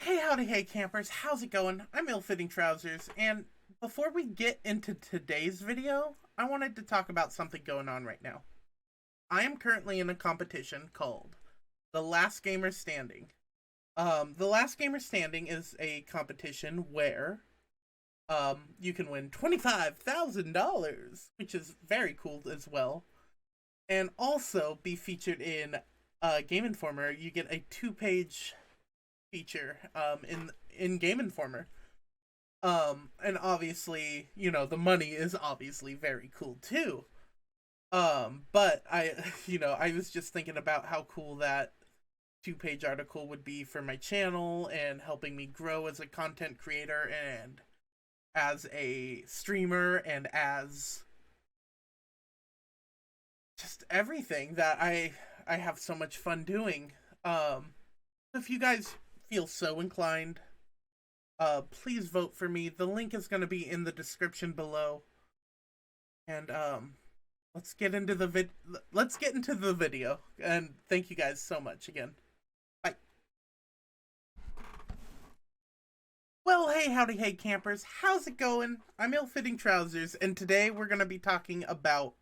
Hey, howdy, hey, campers. How's it going? I'm illfittingtrousers, and before we get into today's video, I wanted to talk about something going on right now. I am currently in a competition called The Last Gamer Standing. The Last Gamer Standing is a competition where you can win $25,000, which is very cool as well, and also be featured in Game Informer. You get a two-page feature in Game Informer. And obviously, the money is obviously very cool too. But I I was just thinking about how cool that two-page article would be for my channel and helping me grow as a content creator and as a streamer and as just everything that I have so much fun doing. If you guys feel so inclined, please vote for me. The link is going to be in the description below. And let's get into the video. And thank you guys so much again. Bye. Well, hey, howdy, hey, campers. How's it going? I'm illfittingtrousers, and today we're going to be talking about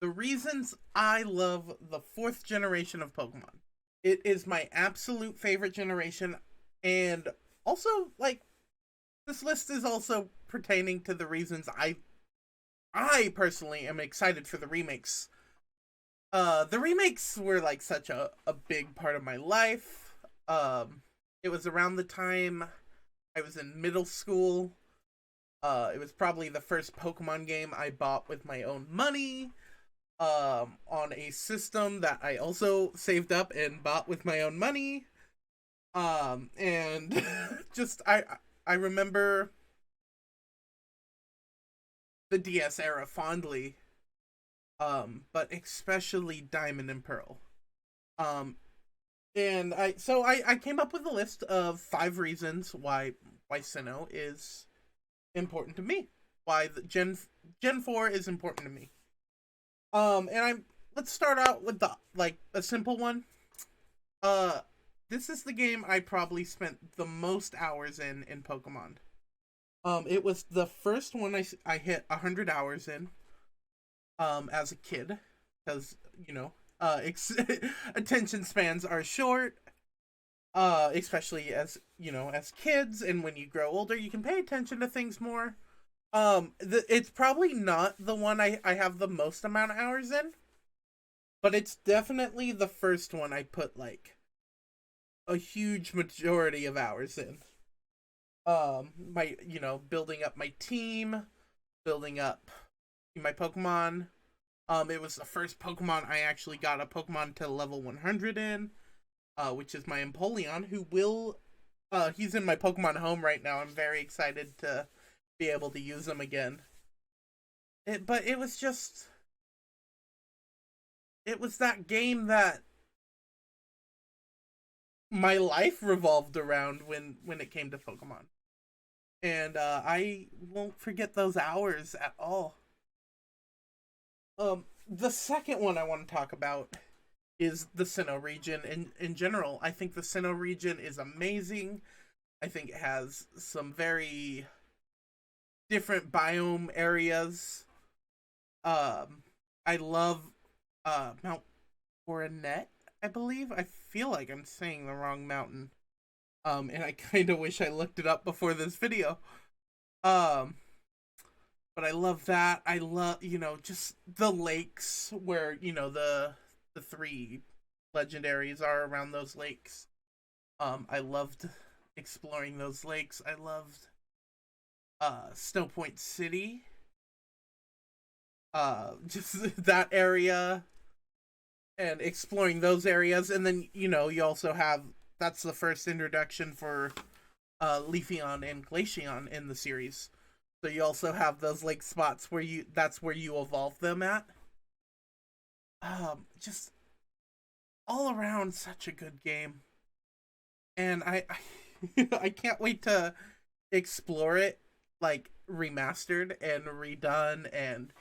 the reasons I love the 4th generation of Pokemon. It is my absolute favorite generation, and also, like, this list is also pertaining to the reasons I personally am excited for the remakes. The remakes were, like, such a big part of my life. It was around the time I was in middle school. It was probably the first Pokemon game I bought with my own money. On a system that I also saved up and bought with my own money. And just I remember the DS era fondly. But especially Diamond and Pearl. And I came up with a list of 5 reasons why Sinnoh is important to me. Why the Gen 4 is important to me. Let's start out with a simple one. This is the game I probably spent the most hours in Pokemon. It was the first one I hit 100 hours in, as a kid, because, attention spans are short, especially as kids, and when you grow older, you can pay attention to things more. It's probably not the one I have the most amount of hours in, but it's definitely the first one I put, like, a huge majority of hours in. Building up my team, building up my Pokemon. It was the first Pokemon I actually got a Pokemon to level 100 in, which is my Empoleon, he's in my Pokemon home right now. I'm very excited to be able to use them again. But it was that game that my life revolved around when it came to Pokemon. And I won't forget those hours at all. The second one I want to talk about is the Sinnoh region. In general, I think the Sinnoh region is amazing. I think it has some very different biome areas. I love Mount Coronet, I believe. I feel like I'm saying the wrong mountain. And I kind of wish I looked it up before this video. But I love that. I love, just the lakes where, the 3 legendaries are around those lakes. I loved exploring those lakes. I loved Snow Point City. Just that area and exploring those areas. And then, you also have, that's the first introduction for Leafeon and Glaceon in the series. So you also have those lake spots that's where you evolve them at. Just all around such a good game. And I can't wait to explore it, like, remastered and redone. And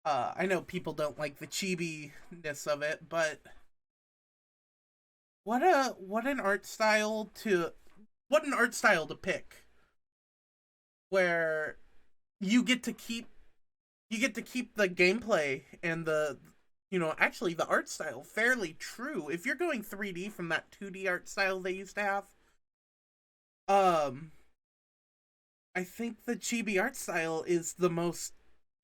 I know people don't like the chibi-ness of it, but what an art style to what an art style to pick, where you get to keep the gameplay and the actually the art style fairly true. If you're going 3D from that 2D art style they used to have, um I think the chibi art style is the most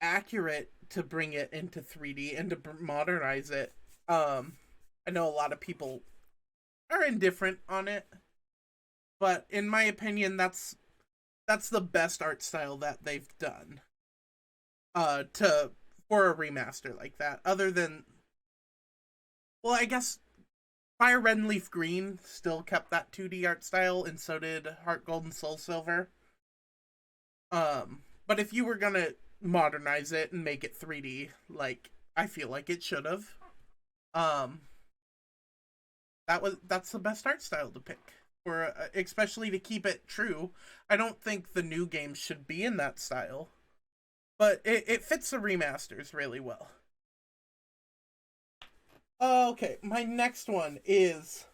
accurate to bring it into 3D and to modernize it. I know a lot of people are indifferent on it, but in my opinion, that's the best art style that they've done. To for a remaster like that. Other than, well, I guess Fire Red and Leaf Green still kept that 2D art style, and so did Heart Gold and Soul Silver. But if you were gonna modernize it and make it 3D, like I feel like it should have, um, that's the best art style to pick for, especially to keep it true. I don't think the new games should be in that style, but it fits the remasters really well. Okay, my next one is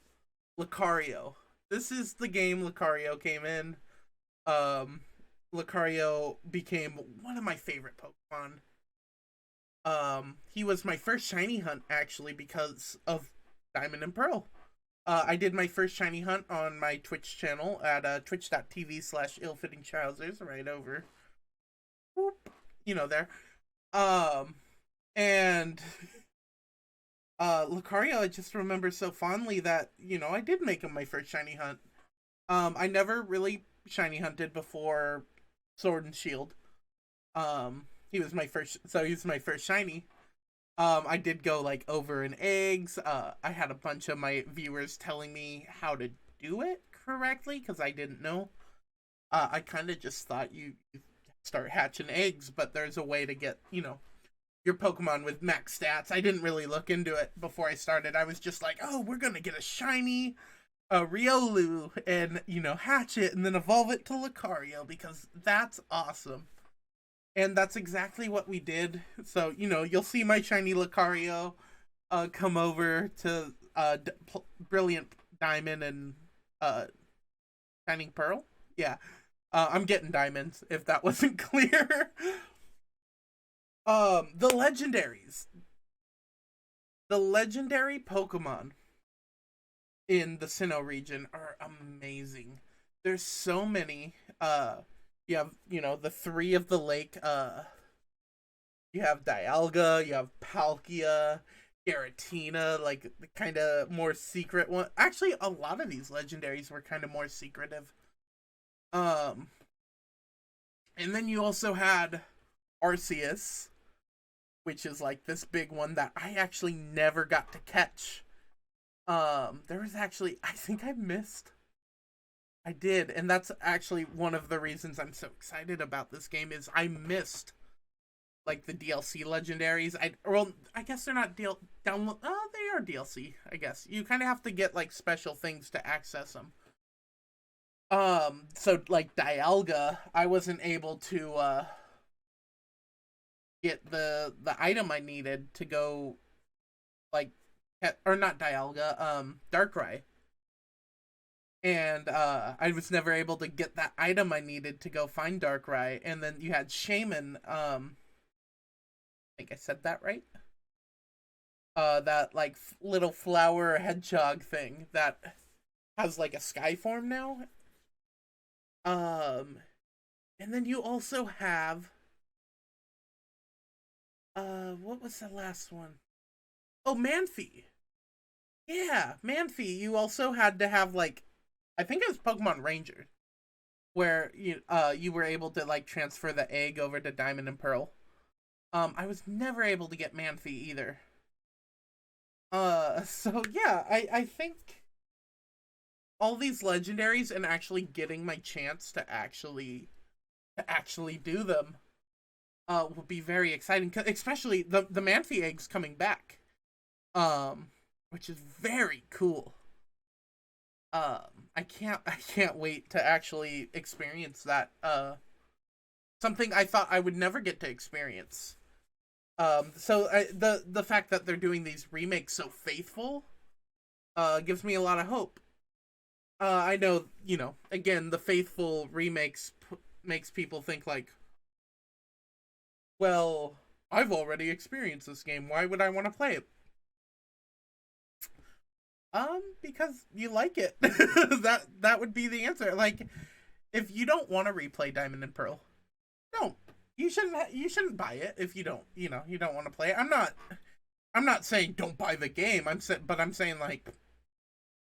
Lucario. This is the game Lucario came in. Um, Lucario became one of my favorite Pokemon. He was my first shiny hunt actually because of Diamond and Pearl. I did my first shiny hunt on my Twitch channel at twitch.tv/illfittingtrousers, right over, whoop, there. And Lucario, I just remember so fondly that I did make him my first shiny hunt. I never really shiny hunted before Sword and Shield. He was my first shiny. I did go like over in eggs. I had a bunch of my viewers telling me how to do it correctly because I didn't know. I kind of just thought you start hatching eggs, but there's a way to get your Pokemon with max stats. I didn't really look into it before I started. I was just like, oh, we're gonna get a shiny Riolu and hatch it and then evolve it to Lucario because that's awesome. And that's exactly what we did. So, you'll see my shiny Lucario come over to Brilliant Diamond and Shining Pearl. Yeah. I'm getting diamonds, if that wasn't clear. The legendaries. The legendary Pokemon in the Sinnoh region are amazing. There's so many. You have, the three of the lake. You have Dialga, you have Palkia, Garatina, like the kind of more secret one. Actually, a lot of these legendaries were kind of more secretive. Um, and then you also had Arceus, which is like this big one that I actually never got to catch. There was actually, I think I missed. I did, and that's actually one of the reasons I'm so excited about this game is I missed like the DLC legendaries. I guess they're not download. Oh, they are DLC. I guess you kind of have to get like special things to access them. So like Dialga, I wasn't able to get the item I needed to go like or not Dialga, Darkrai. And I was never able to get that item I needed to go find Darkrai. And then you had Shaman, I think I said that right. That like little flower hedgehog thing that has like a sky form now. And then you also have what was the last one? Oh, Manphy. Yeah, Manphy. You also had to have like I think it was Pokemon Ranger where you were able to like transfer the egg over to Diamond and Pearl. I was never able to get Manphy either. So yeah, I think all these legendaries and actually getting my chance to actually do them will be very exciting, especially the Manphy eggs coming back. Which is very cool. I can't wait to actually experience that. Something I thought I would never get to experience. So the fact that they're doing these remakes so faithful, gives me a lot of hope. I know, again, the faithful remakes makes people think like, well, I've already experienced this game. Why would I want to play it? Because you like it. That would be the answer. Like, if you don't want to replay Diamond and Pearl, don't. You shouldn't buy it if you don't, you don't want to play it. I'm not saying don't buy the game. But I'm saying like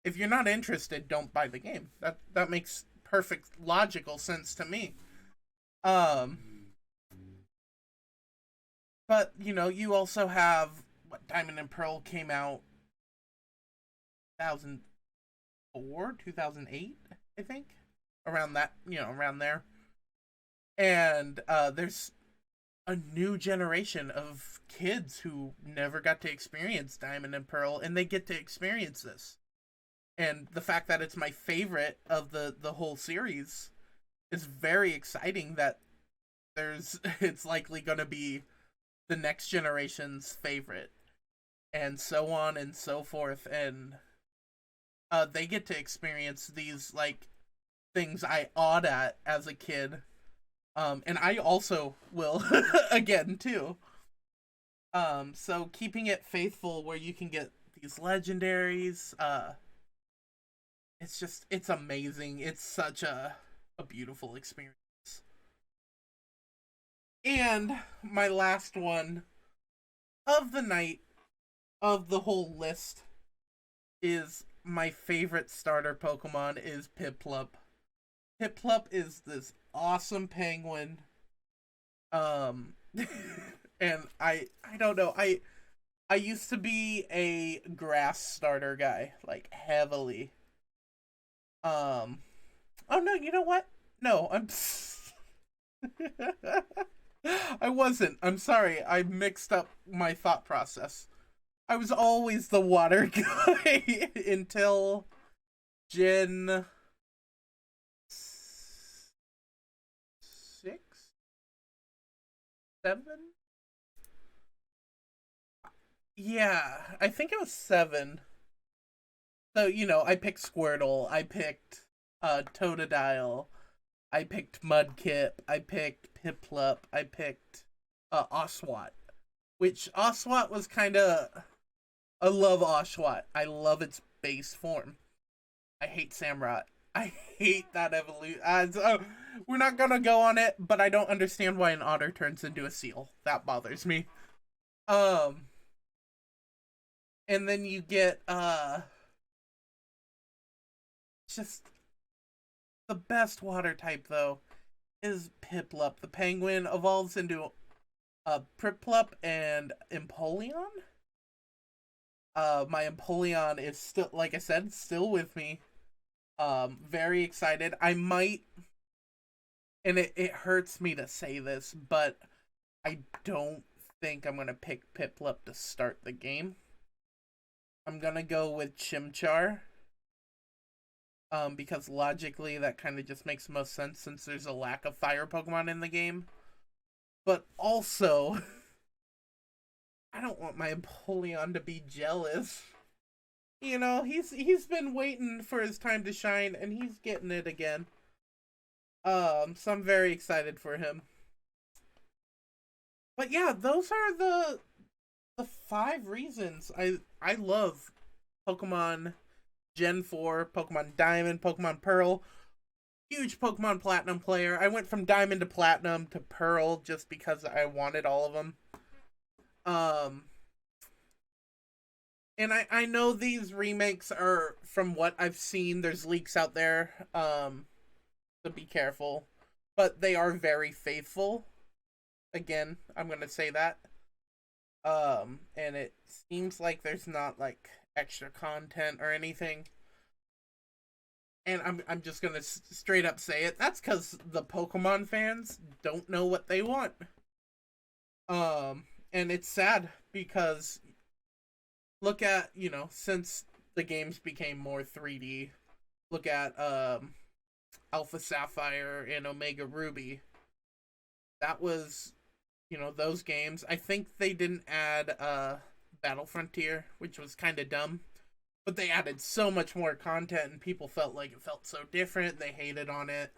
if you're not interested, don't buy the game. That makes perfect logical sense to me. Um but you also have what Diamond and Pearl came out 2004, 2008, I think. Around that, around there. And there's a new generation of kids who never got to experience Diamond and Pearl, and they get to experience this. And the fact that it's my favorite of the whole series is very exciting. That there's it's likely going to be the next generation's favorite, and so on and so forth. And they get to experience these like things I awed at as a kid. And I also will again too. So keeping it faithful where you can get these legendaries, it's amazing. It's such a beautiful experience. And my last one of the night of the whole list is my favorite starter Pokemon is Piplup. Piplup is this awesome penguin. Um and I don't know. I used to be a grass starter guy, like heavily. Um oh no, you know what? No, I'm I wasn't. I'm sorry. I mixed up my thought process. I was always the water guy until Gen 6, 7. Yeah, I think it was 7. So I picked Squirtle. I picked Totodile. I picked Mudkip. I picked Piplup. I picked Oswat. Which Oswat was kind of. I love Oswat. I love its base form. I hate Samurott. I hate that evolution. We're not gonna go on it, but I don't understand why an otter turns into a seal. That bothers me. Um, and then you get just the best water type though is Piplup. The penguin evolves into Piplup and Empoleon. My Empoleon is still, like I said, still with me. Very excited. I might, and it hurts me to say this, but I don't think I'm gonna pick Piplup to start the game. I'm gonna go with Chimchar. Because logically that kind of just makes most sense since there's a lack of fire Pokemon in the game. But also, I don't want my Empoleon to be jealous. He's been waiting for his time to shine, and he's getting it again. So I'm very excited for him. But yeah, those are the 5 reasons I love Pokemon Gen 4, Pokemon Diamond, Pokemon Pearl. Huge Pokemon Platinum player. I went from Diamond to Platinum to Pearl just because I wanted all of them. And I know these remakes are, from what I've seen, there's leaks out there. So be careful. But they are very faithful. Again, I'm gonna say that. And it seems like there's not like extra content or anything. And I'm just gonna straight up say it. That's because the Pokemon fans don't know what they want. And it's sad because look at since the games became more 3D, look at Alpha Sapphire and Omega Ruby. That was those games. I think they didn't add Battle Frontier, which was kind of dumb. but they added so much more content and people felt like it felt so different. They hated on it.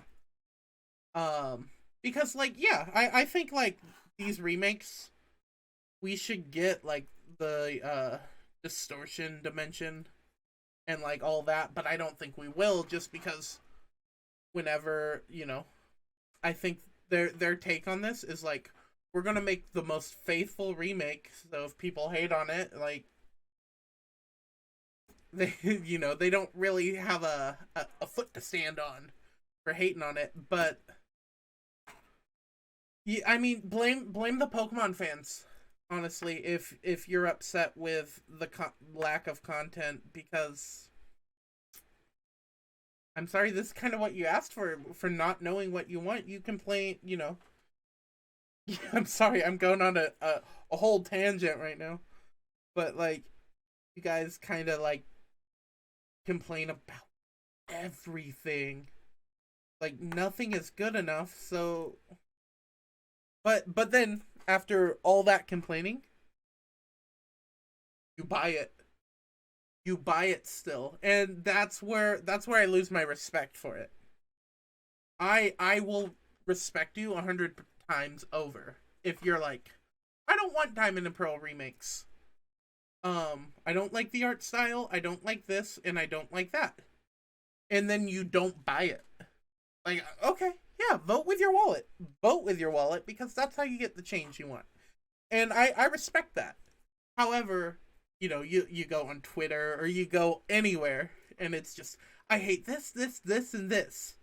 Because like, yeah, I think like these remakes, we should get like the distortion dimension and like all that, but I don't think we will, just because whenever, I think their take on this is like, we're gonna make the most faithful remake, so if people hate on it, like, they they don't really have a foot to stand on for hating on it. But yeah, I mean, blame the Pokemon fans, honestly, if you're upset with the lack of content, because I'm sorry, this is kind of what you asked for not knowing what you want. You complain, I'm sorry, I'm going on a whole tangent right now, but like, you guys kind of like complain about everything, like nothing is good enough. So, but then after all that complaining, you buy it. You buy it still, and that's where I lose my respect for it. I will respect you 100 times over if you're like, I don't want Diamond and Pearl remakes. I don't like the art style, I don't like this, and I don't like that. And then you don't buy it. Like, okay, yeah, vote with your wallet. Vote with your wallet, because that's how you get the change you want. And I respect that. However, you go on Twitter or you go anywhere and it's just, I hate this, and this.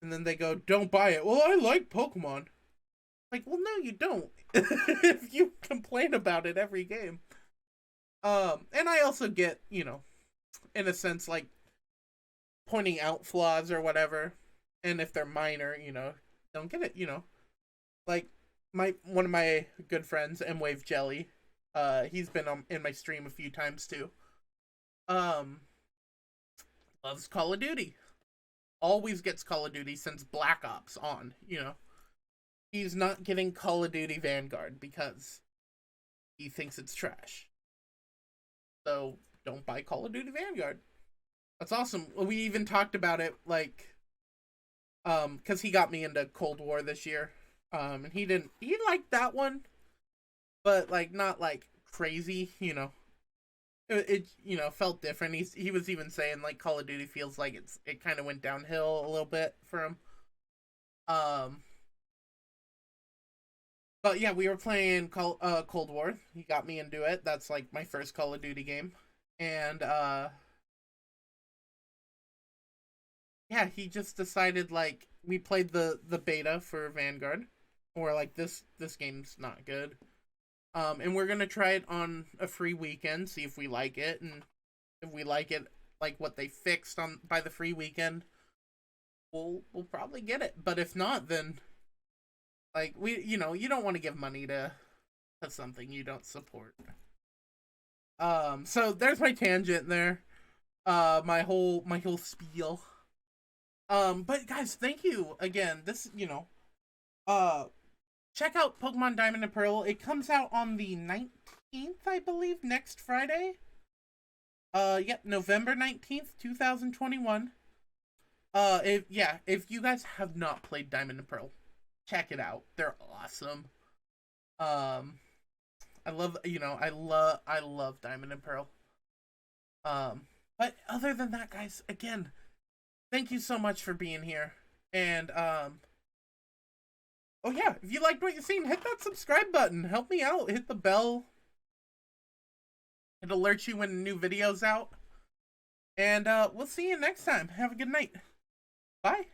And then they go, don't buy it. Well, I like Pokemon. Like, well, no, you don't. If you complain about it every game. And I also get, in a sense, like, pointing out flaws or whatever. And if they're minor, don't get it, Like, one of my good friends, M-Wave Jelly, he's been in my stream a few times too. Loves Call of Duty. Always gets Call of Duty since Black Ops on, He's not getting Call of Duty Vanguard because he thinks it's trash. So don't buy Call of Duty Vanguard. That's awesome. We even talked about it, like, because he got me into Cold War this year. And he liked that one, but like not like crazy, It felt different. He was even saying like Call of Duty feels like it kind of went downhill a little bit for him. But yeah, we were playing Cold War. He got me into it. That's like my first Call of Duty game. And yeah, he just decided, like, we played the beta for Vanguard. Or like, this game's not good. And we're gonna try it on a free weekend, see if we like it, and if we like it, like what they fixed by the free weekend, we'll probably get it. But if not, then like, you don't want to give money to something you don't support. So there's my tangent there. My whole spiel. But guys, thank you again. This, check out Pokemon Diamond and Pearl. It comes out on the 19th, I believe, next Friday. Yep, November 19th, 2021. If you guys have not played Diamond and Pearl, check it out. They're awesome. I love Diamond and Pearl. But other than that, guys, again, thank you so much for being here. And oh yeah, if you liked what you've seen, hit that subscribe button. Help me out. Hit the bell. It alerts you when a new video's out. And we'll see you next time. Have a good night. Bye.